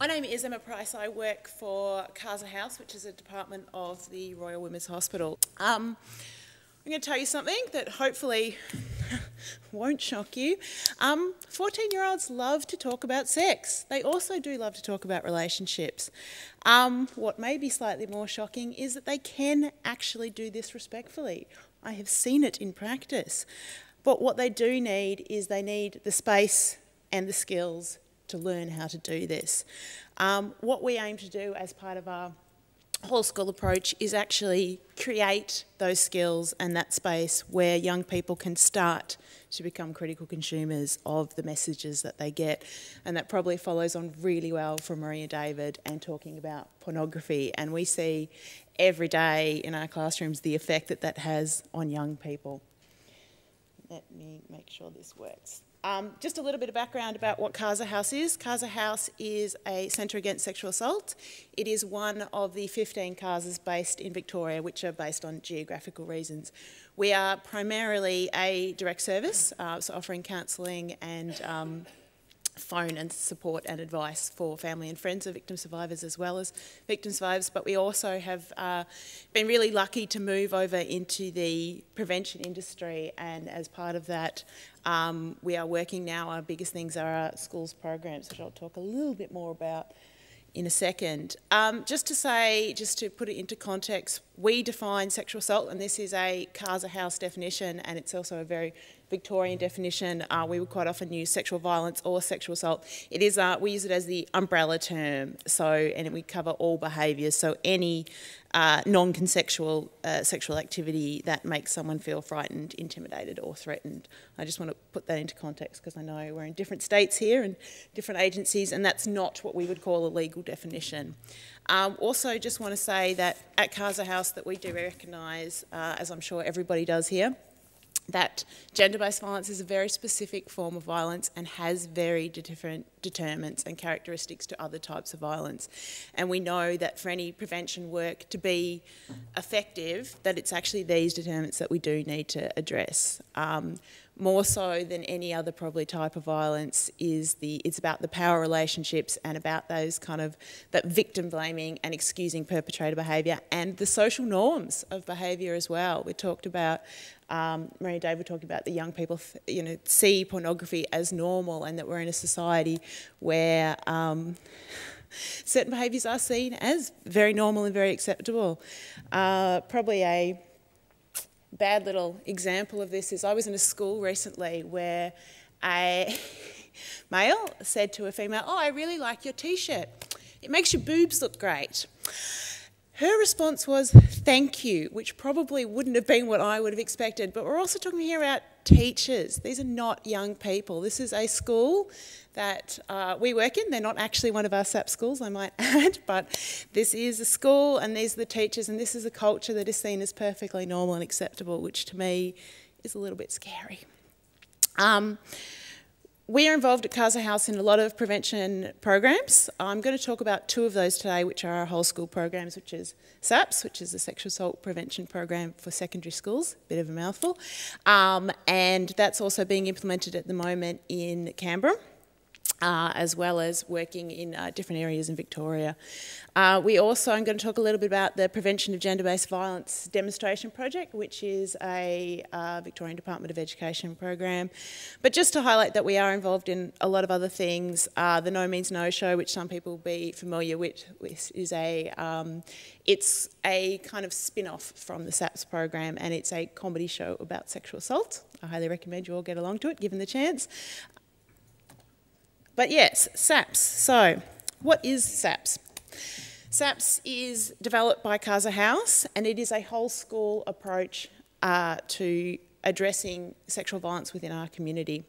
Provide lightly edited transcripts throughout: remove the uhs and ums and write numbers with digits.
My name is Emma Price. I work for Casa House, which is a department of the Royal Women's Hospital. I'm going to tell you something that hopefully won't shock you. 14-year-olds love to talk about sex. They also do love to talk about relationships. What may be slightly more shocking is that they can actually do this respectfully. I have seen it in practice. But what they do need is they need the space and the skills to learn how to do this. What we aim to do as part of our whole school approach is actually create those skills and that space where young people can start to become critical consumers of the messages that they get. And that probably follows on really well from Maria David and talking about pornography. And we see every day in our classrooms the effect that that has on young people. Let me make sure this works. Just a little bit of background about what Casa House is. Casa House is a centre against sexual assault. It is one of the 15 casas based in Victoria, which are based on geographical reasons. We are primarily a direct service, so offering counselling and phone and support and advice for family and friends of victim survivors as well as victim survivors, but we also have been really lucky to move over into the prevention industry, and as part of that we are working now, our biggest things are our schools programs, which I'll talk a little bit more about in a second. Just to put it into context, we define sexual assault, and this is a Casa House definition, and it's also a very Victorian definition. We would quite often use sexual violence or sexual assault. It is, we use it as the umbrella term, and we cover all behaviours, so any non-consensual sexual activity that makes someone feel frightened, intimidated or threatened. I just want to put that into context because I know we're in different states here and different agencies, and that's not what we would call a legal definition. Also just want to say that at Casa House that we do recognise, as I'm sure everybody does here, that gender-based violence is a very specific form of violence and has very different determinants and characteristics to other types of violence. And we know that for any prevention work to be effective, that it's actually these determinants that we do need to address. More so than any other probably type of violence it's about the power relationships and about those kind of, that victim blaming and excusing perpetrator behaviour and the social norms of behaviour as well. We talked about, Maria David talked about the young people, see pornography as normal, and that we're in a society where certain behaviours are seen as very normal and very acceptable. Probably a bad little example of this is I was in a school recently where a male said to a female, "Oh, I really like your t-shirt. It makes your boobs look great." Her response was, "Thank you," which probably wouldn't have been what I would have expected. But we're also talking here about teachers. These are not young people. This is a school that we work in. They're not actually one of our SAPPSS schools, I might add, but this is a school and these are the teachers, and this is a culture that is seen as perfectly normal and acceptable, which to me is a little bit scary. We are involved at Casa House in a lot of prevention programs. I'm going to talk about two of those today, which are our whole school programs, which is SAPPSS, which is the Sexual Assault Prevention Program for secondary schools, bit of a mouthful, and that's also being implemented at the moment in Canberra, as well as working in different areas in Victoria. I'm going to talk a little bit about the Prevention of Gender-Based Violence demonstration project, which is a Victorian Department of Education program. But just to highlight that we are involved in a lot of other things, the No Means No show, which some people will be familiar with, is it's a kind of spin-off from the SAPPSS program, and it's a comedy show about sexual assault. I highly recommend you all get along to it, given the chance. But yes, SAPPSS. So, what is SAPPSS? SAPPSS is developed by Casa House, and it is a whole school approach to addressing sexual violence within our community.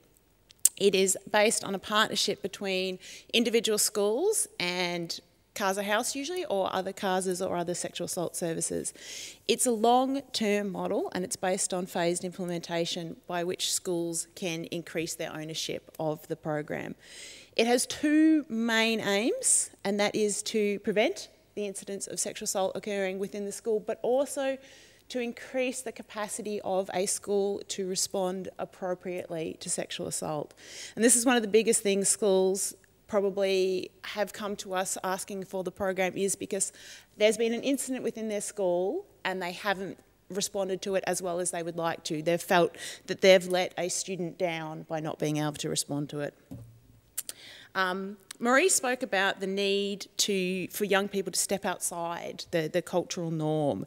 It is based on a partnership between individual schools and Casa House usually, or other casas or other sexual assault services. It's a long-term model, and it's based on phased implementation by which schools can increase their ownership of the program. It has two main aims, and that is to prevent the incidence of sexual assault occurring within the school, but also to increase the capacity of a school to respond appropriately to sexual assault. And this is one of the biggest things schools probably have come to us asking for the program is because there's been an incident within their school and they haven't responded to it as well as they would like to. They've felt that they've let a student down by not being able to respond to it. Marie spoke about the need for young people to step outside the cultural norm.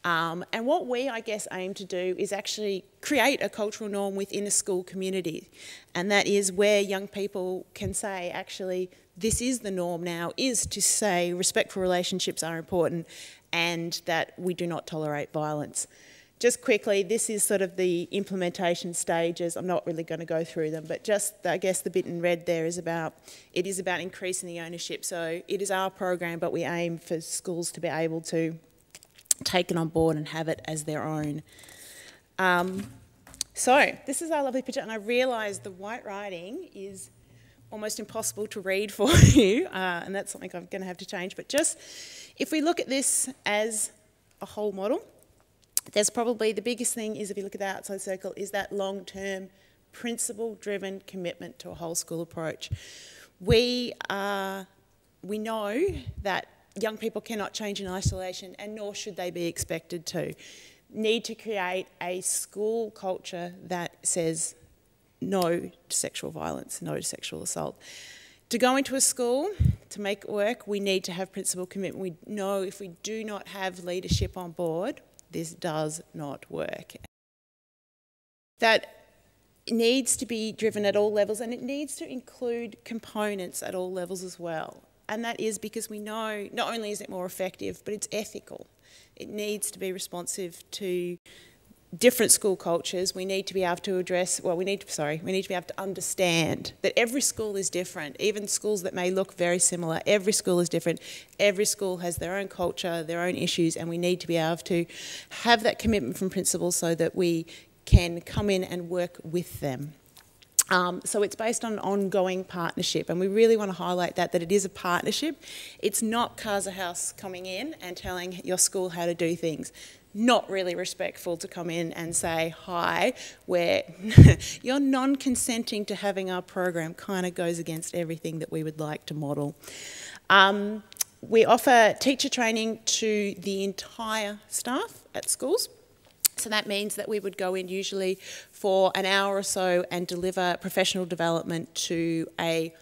And what we, I guess, aim to do is actually create a cultural norm within a school community. And that is where young people can say, actually, this is the norm now, is to say respectful relationships are important and that we do not tolerate violence. Just quickly, this is sort of the implementation stages. I'm not really going to go through them, but just, I guess, the bit in red there is about increasing the ownership. So it is our program, but we aim for schools to be able to take it on board and have it as their own. So this is our lovely picture, and I realise the white writing is almost impossible to read for you, and that's something I'm going to have to change. But just, if we look at this as a whole model, there's probably the biggest thing is, if you look at the outside circle, is that long-term principle-driven commitment to a whole school approach. We know that young people cannot change in isolation, and nor should they be expected to. Need to create a school culture that says no to sexual violence, no to sexual assault. To go into a school, to make it work, we need to have principle commitment. We know if we do not have leadership on board, this does not work. That needs to be driven at all levels, and it needs to include components at all levels as well. And that is because we know not only is it more effective, but it's ethical. It needs to be responsive to different school cultures. We need to be able to address, we need to be able to understand that every school is different. Even schools that may look very similar, every school is different. Every school has their own culture, their own issues, and we need to be able to have that commitment from principals so that we can come in and work with them. So it's based on an ongoing partnership, and we really want to highlight that it is a partnership. It's not Casa House coming in and telling your school how to do things. Not really respectful to come in and say, hi, where you're non-consenting to having our program kind of goes against everything that we would like to model. We offer teacher training to the entire staff at schools. So that means that we would go in usually for an hour or so and deliver professional development to a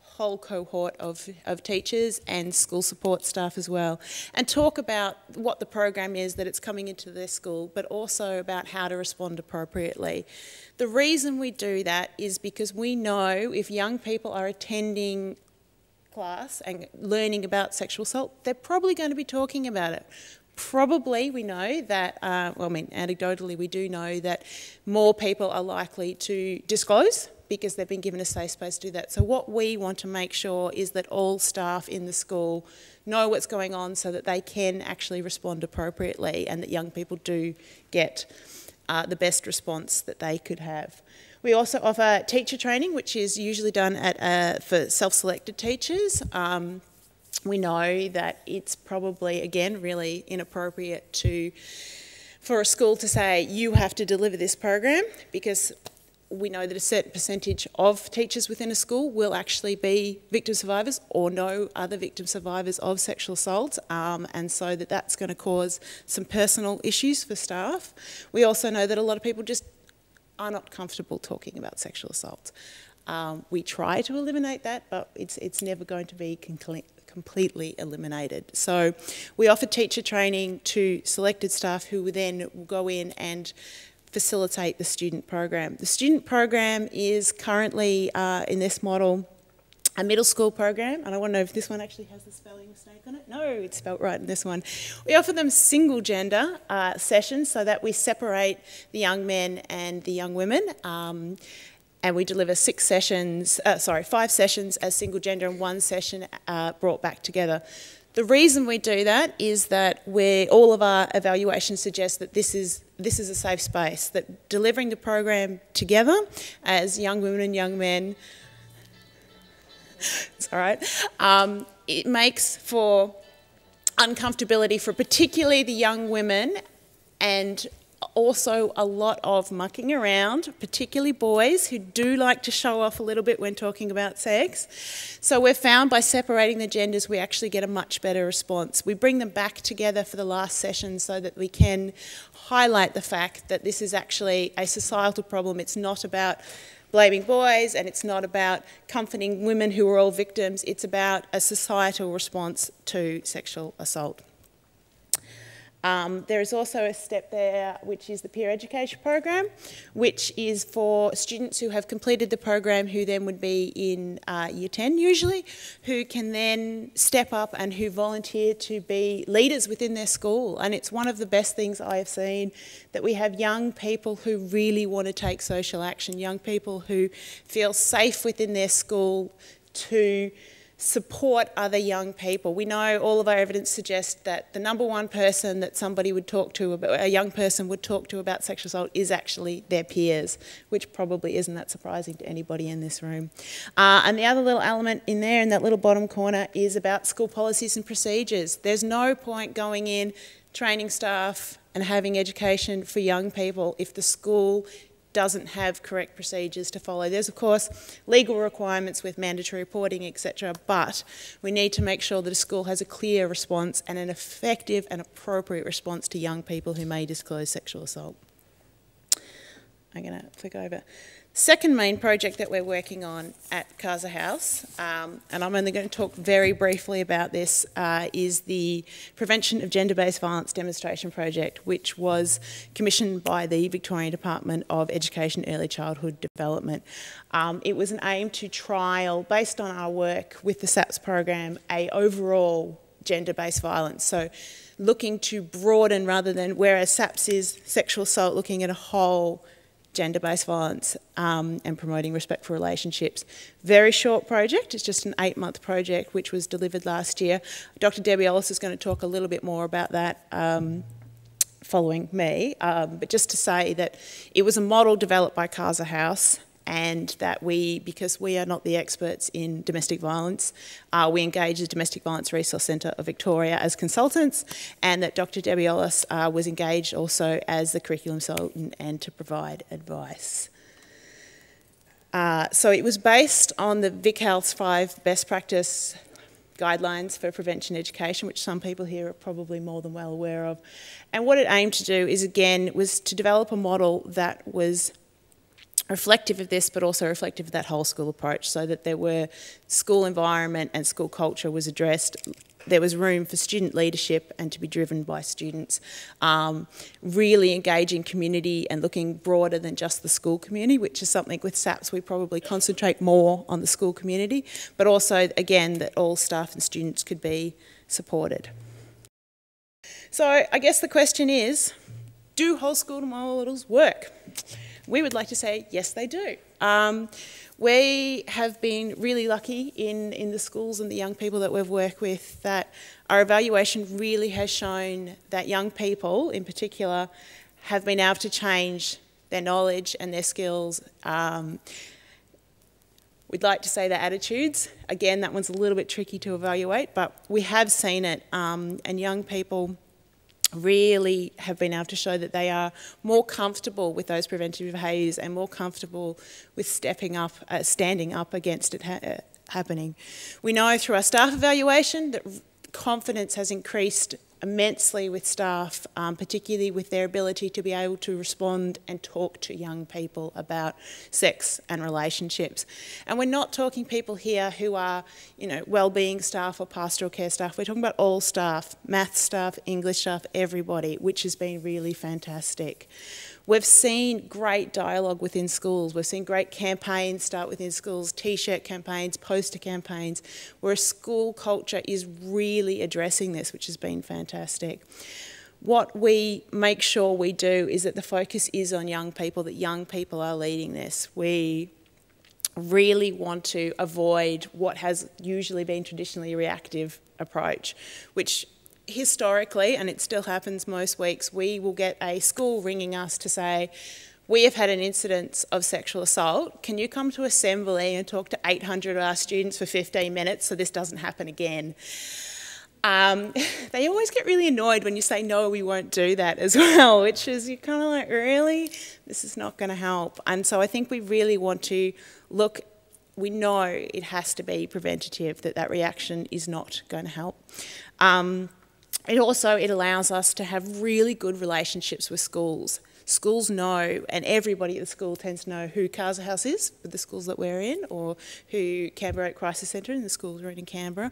whole cohort of teachers and school support staff as well, and talk about what the program is, that it's coming into their school, but also about how to respond appropriately. The reason we do that is because we know if young people are attending class and learning about sexual assault, they're probably going to be talking about it. Probably we know that, anecdotally we do know that more people are likely to disclose because they've been given a safe space to do that. So what we want to make sure is that all staff in the school know what's going on so that they can actually respond appropriately, and that young people do get the best response that they could have. We also offer teacher training, which is usually done for self-selected teachers. We know that it's probably, again, really inappropriate for a school to say, you have to deliver this program, because we know that a certain percentage of teachers within a school will actually be victim survivors or know other victim survivors of sexual assault, and so that's going to cause some personal issues for staff. We also know that a lot of people just are not comfortable talking about sexual assault. We try to eliminate that, but it's never going to be completely eliminated. So we offer teacher training to selected staff who will then go in and facilitate the student program. The student program is currently, in this model, a middle school program, and I want to know if this one actually has the spelling mistake on it. No, it's spelt right in this one. We offer them single gender sessions so that we separate the young men and the young women, and we deliver 5 sessions as single gender and 1 session brought back together. The reason we do that is that all of our evaluations suggest that this is a safe space, that delivering the program together as young women and young men, it's all right, it makes for uncomfortability for particularly the young women, and also a lot of mucking around, particularly boys who do like to show off a little bit when talking about sex. So we've found by separating the genders, we actually get a much better response. We bring them back together for the last session so that we can highlight the fact that this is actually a societal problem. It's not about blaming boys, and it's not about comforting women who are all victims. It's about a societal response to sexual assault. There is also a step there which is the peer education program, which is for students who have completed the program who then would be in year 10 usually, who can then step up and who volunteer to be leaders within their school. And it's one of the best things I have seen, that we have young people who really want to take social action, young people who feel safe within their school to support other young people. We know all of our evidence suggests that the number one person that somebody would talk to, a young person would talk to about sexual assault is actually their peers, which probably isn't that surprising to anybody in this room. And the other little element in there, in that little bottom corner, is about school policies and procedures. There's no point going in, training staff and having education for young people if the school doesn't have correct procedures to follow. There's, of course, legal requirements with mandatory reporting, etc., but we need to make sure that a school has a clear response and an effective and appropriate response to young people who may disclose sexual assault. I'm going to flick over. Second main project that we're working on at Casa House, and I'm only going to talk very briefly about this, is the Prevention of Gender-Based Violence demonstration project, which was commissioned by the Victorian Department of Education and Early Childhood Development. It was an aim to trial, based on our work with the SAPPSS program, a overall gender-based violence. So looking to broaden rather than, whereas SAPPSS is sexual assault, looking at a whole gender-based violence and promoting respect for relationships. Very short project, it's just an 8-month project which was delivered last year. Dr. Debbie Ellis is going to talk a little bit more about that following me, but just to say that it was a model developed by Casa House, and that we, because we are not the experts in domestic violence, we engaged the Domestic Violence Resource Centre of Victoria as consultants, and that Dr. Debbie Ellis was engaged also as the curriculum consultant and to provide advice. So it was based on the Vic Health's 5 best practice guidelines for prevention education, which some people here are probably more than well aware of. And what it aimed to do is, again, was to develop a model that was reflective of this, but also reflective of that whole school approach, so that there were school environment and school culture was addressed. There was room for student leadership and to be driven by students. Really engaging community and looking broader than just the school community, which is something with SAPPSS we probably concentrate more on the school community, but also, again, that all staff and students could be supported. So I guess the question is, do whole school models work? We would like to say, yes, they do. We have been really lucky in the schools and the young people that we've worked with, that our evaluation really has shown that young people, in particular, have been able to change their knowledge and their skills. We'd like to say their attitudes. Again, that one's a little bit tricky to evaluate, but we have seen it, and young people really have been able to show that they are more comfortable with those preventative behaviours and more comfortable with standing up against it happening. We know through our staff evaluation that confidence has increased immensely with staff, particularly with their ability to be able to respond and talk to young people about sex and relationships. And we're not talking people here who are, wellbeing staff or pastoral care staff. We're talking about all staff, math staff, English staff, everybody, which has been really fantastic. We've seen great dialogue within schools. We've seen great campaigns start within schools, T-shirt campaigns, poster campaigns, where a school culture is really addressing this, which has been fantastic. What we make sure we do is that the focus is on young people, that young people are leading this. We really want to avoid what has usually been traditionally a reactive approach, which historically, and it still happens most weeks, we will get a school ringing us to say, we have had an incident of sexual assault. Can you come to assembly and talk to 800 of our students for 15 minutes so this doesn't happen again? They always get really annoyed when you say, no, we won't do that as well, which is, you're kind of like, really? This is not going to help. And so I think we really want to look, we know it has to be preventative, that reaction is not going to help. It allows us to have really good relationships with schools. Schools know, and everybody at the school tends to know who Casa House is with the schools that we're in, or who Canberra Oak Crisis Centre in the schools we're in Canberra,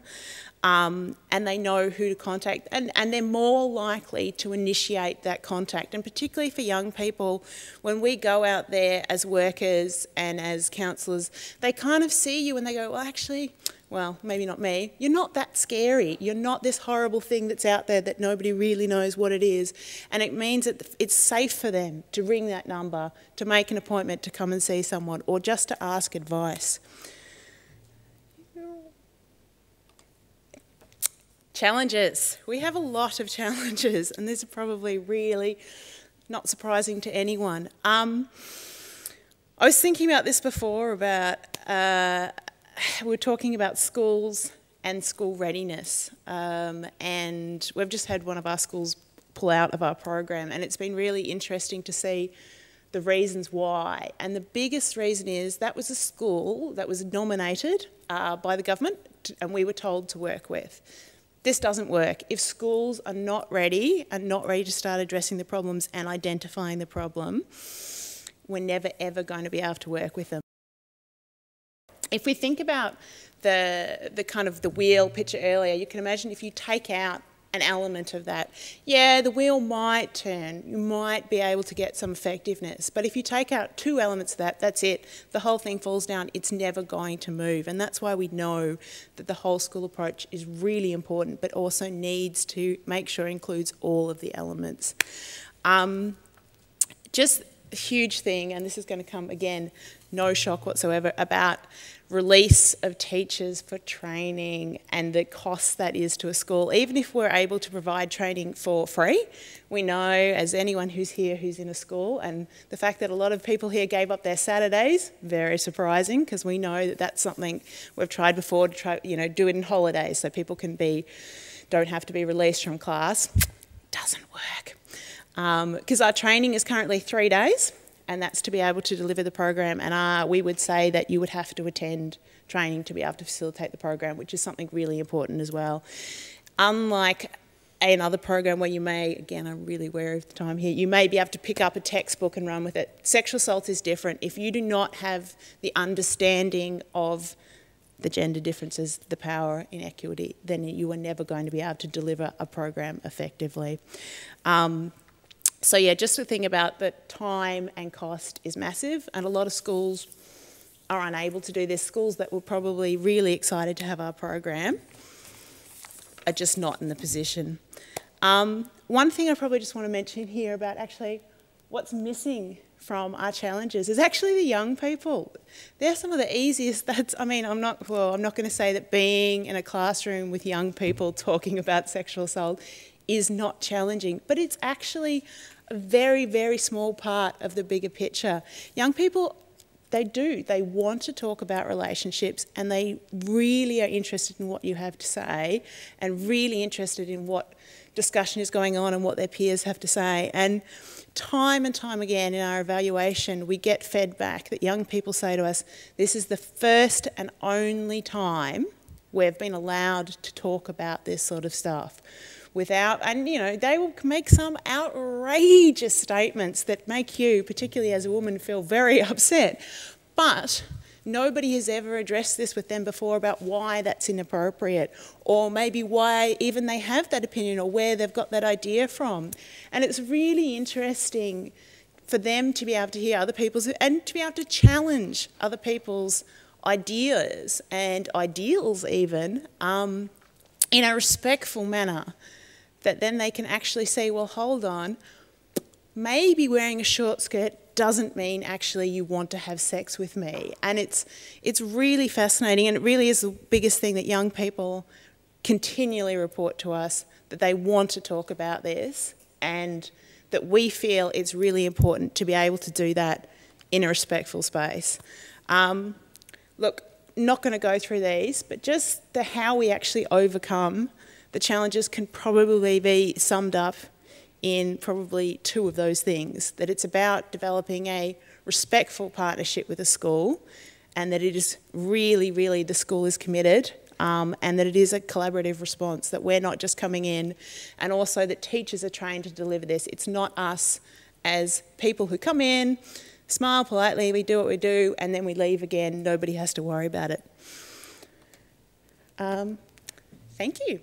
and they know who to contact, and they're more likely to initiate that contact. And particularly for young people, when we go out there as workers and as counsellors, they kind of see you and they go, well, actually, well, maybe not me, you're not that scary. You're not this horrible thing that's out there that nobody really knows what it is. And it means that it's safe for them to ring that number, to make an appointment to come and see someone, or just to ask advice. Challenges. We have a lot of challenges, and these are probably really not surprising to anyone. I was thinking about this before, about we were talking about schools and school readiness, and we've just had one of our schools pull out of our program, and it's been really interesting to see the reasons why. And the biggest reason is that was a school that was nominated by the government, and we were told to work with. This doesn't work. If schools are not ready to start addressing the problems and identifying the problem, we're never ever going to be able to work with them. If we think about the kind of the wheel picture earlier, you can imagine if you take out an element of that, yeah, the wheel might turn, you might be able to get some effectiveness, but if you take out two elements of that, that's it. The whole thing falls down. It's never going to move, and that's why we know that the whole school approach is really important, but also needs to make sure it includes all of the elements. Just a huge thing, and this is going to come again, no shock whatsoever, about release of teachers for training and the cost that is to a school. Even if we're able to provide training for free, we know, as anyone who's here who's in a school, and the fact that a lot of people here gave up their Saturdays, very surprising, because we know that that's something we've tried before to try, do it in holidays so people don't have to be released from class. Doesn't work. Because our training is currently 3 days, and that's to be able to deliver the program, and we would say that you would have to attend training to be able to facilitate the program, which is something really important as well. Unlike another program where you may, again, I'm really aware of the time here, you may be able to pick up a textbook and run with it. Sexual assault is different. If you do not have the understanding of the gender differences, the power inequity, then you are never going to be able to deliver a program effectively. So yeah, just to think about that, time and cost is massive, and a lot of schools are unable to do this. Schools that were probably really excited to have our program are just not in the position. One thing I probably just want to mention here about actually what's missing from our challenges is actually the young people. They're some of the easiest. I'm not going to say that being in a classroom with young people talking about sexual assault is not challenging, but it's actually a very, very small part of the bigger picture. Young people, they want to talk about relationships, and they really are interested in what you have to say and really interested in what discussion is going on and what their peers have to say. And time again in our evaluation, we get fed back that young people say to us, this is the first and only time we've been allowed to talk about this sort of stuff. They will make some outrageous statements that make you, particularly as a woman, feel very upset. But nobody has ever addressed this with them before about why that's inappropriate, or maybe why even they have that opinion, or where they've got that idea from. And it's really interesting for them to be able to hear other people's, and to be able to challenge other people's ideas and ideals even, in a respectful manner, that then they can actually say, well, hold on, maybe wearing a short skirt doesn't mean actually you want to have sex with me. And it's really fascinating, and it really is the biggest thing that young people continually report to us, that they want to talk about this, and that we feel it's really important to be able to do that in a respectful space. Look, not going to go through these, but just how we actually overcome the challenges can probably be summed up in probably two of those things, that it's about developing a respectful partnership with a school, and that it is really, really, the school is committed, and that it is a collaborative response, that we're not just coming in, and also that teachers are trained to deliver this. It's not us as people who come in, smile politely, we do what we do, and then we leave again. Nobody has to worry about it. Thank you.